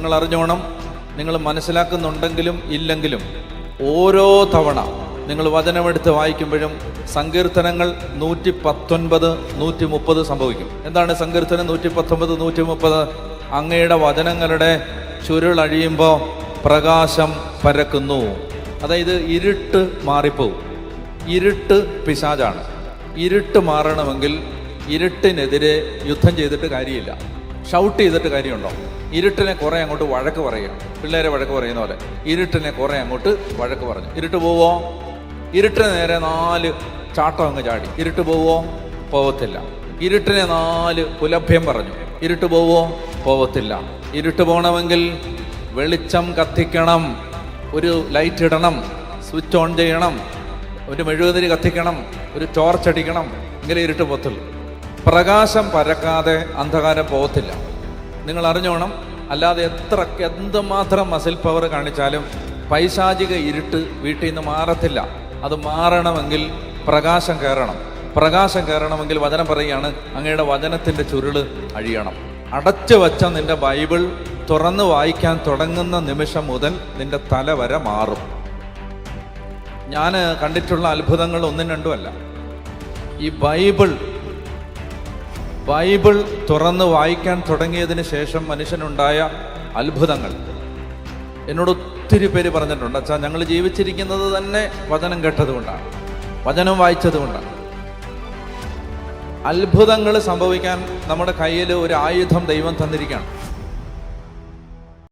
നിങ്ങൾ അറിഞ്ഞോണം, നിങ്ങൾ മനസ്സിലാക്കുന്നുണ്ടെങ്കിലും ഇല്ലെങ്കിലും ഓരോ തവണ നിങ്ങൾ വചനമെടുത്ത് വായിക്കുമ്പോഴും സങ്കീർത്തനങ്ങൾ 119, 130 സംഭവിക്കും. എന്താണ് സങ്കീർത്തനം 119, 130? അങ്ങയുടെ വചനങ്ങളുടെ ചുരുളഴിയുമ്പോൾ പ്രകാശം പരക്കുന്നു. അതായത് ഇരുട്ട് മാറിപ്പോവും. ഇരുട്ട് പിശാചാണ്. ഇരുട്ട് മാറണമെങ്കിൽ ഇരുട്ടിനെതിരെ യുദ്ധം ചെയ്തിട്ട് കാര്യമില്ല, ഷൗട്ട് ചെയ്തിട്ട് കാര്യമുണ്ടോ? ഇരുട്ടിനെ കുറേ അങ്ങോട്ട് വഴക്ക് പറയുക, പിള്ളേരെ വഴക്ക് പറയുന്ന പോലെ ഇരുട്ടിനെ കുറേ അങ്ങോട്ട് വഴക്ക് പറഞ്ഞു. ഇരുട്ട് പോവോ? ഇരുട്ടിന് നേരെ 4 ചാട്ടം അങ്ങ് ചാടി. ഇരുട്ട് പോവോ? പോവത്തില്ല. ഇരുട്ടിനെ 4 പുലഭ്യം പറഞ്ഞു. ഇരുട്ട് പോവോ? പോവത്തില്ല. ഇരുട്ട് പോകണമെങ്കിൽ വെളിച്ചം കത്തിക്കണം, ഒരു ലൈറ്റ് ഇടണം, സ്വിച്ച് ഓൺ ചെയ്യണം, ഒരു മെഴുകുതിരി കത്തിക്കണം, ഒരു ടോർച്ച് അടിക്കണം, എങ്കിലും ഇരുട്ട് പോകത്തുള്ളൂ. പ്രകാശം പരക്കാതെ അന്ധകാരം പോകത്തില്ല. നിങ്ങൾ അറിഞ്ഞോണം. അല്ലാതെ എന്തുമാത്രം മസിൽ പവർ കാണിച്ചാലും പൈശാചിക ഇരുട്ട് വീട്ടിൽ നിന്ന് മാറത്തില്ല. അത് മാറണമെങ്കിൽ പ്രകാശം കയറണം. പ്രകാശം കയറണമെങ്കിൽ വചനം പറയുകയാണ്, അങ്ങയുടെ വചനത്തിൻ്റെ ചുരുള് അഴിയണം. അടച്ചു വച്ച നിന്റെ ബൈബിൾ തുറന്ന് വായിക്കാൻ തുടങ്ങുന്ന നിമിഷം മുതൽ നിന്റെ തല വരെ മാറും. ഞാൻ കണ്ടിട്ടുള്ള അത്ഭുതങ്ങൾ 1, 2 ഈ ബൈബിൾ തുറന്ന് വായിക്കാൻ തുടങ്ങിയതിന് ശേഷം മനുഷ്യനുണ്ടായ അത്ഭുതങ്ങൾ എന്നോട് ഒത്തിരി പേര് പറഞ്ഞിട്ടുണ്ട്. അച്ഛാ, ഞങ്ങൾ ജീവിച്ചിരിക്കുന്നത് തന്നെ വചനം കേട്ടതുകൊണ്ടാണ്, വചനം വായിച്ചത് കൊണ്ടാണ്. അത്ഭുതങ്ങൾ സംഭവിക്കാൻ നമ്മുടെ കയ്യിൽ ഒരു ആയുധം ദൈവം തന്നിരിക്കുകയാണ്.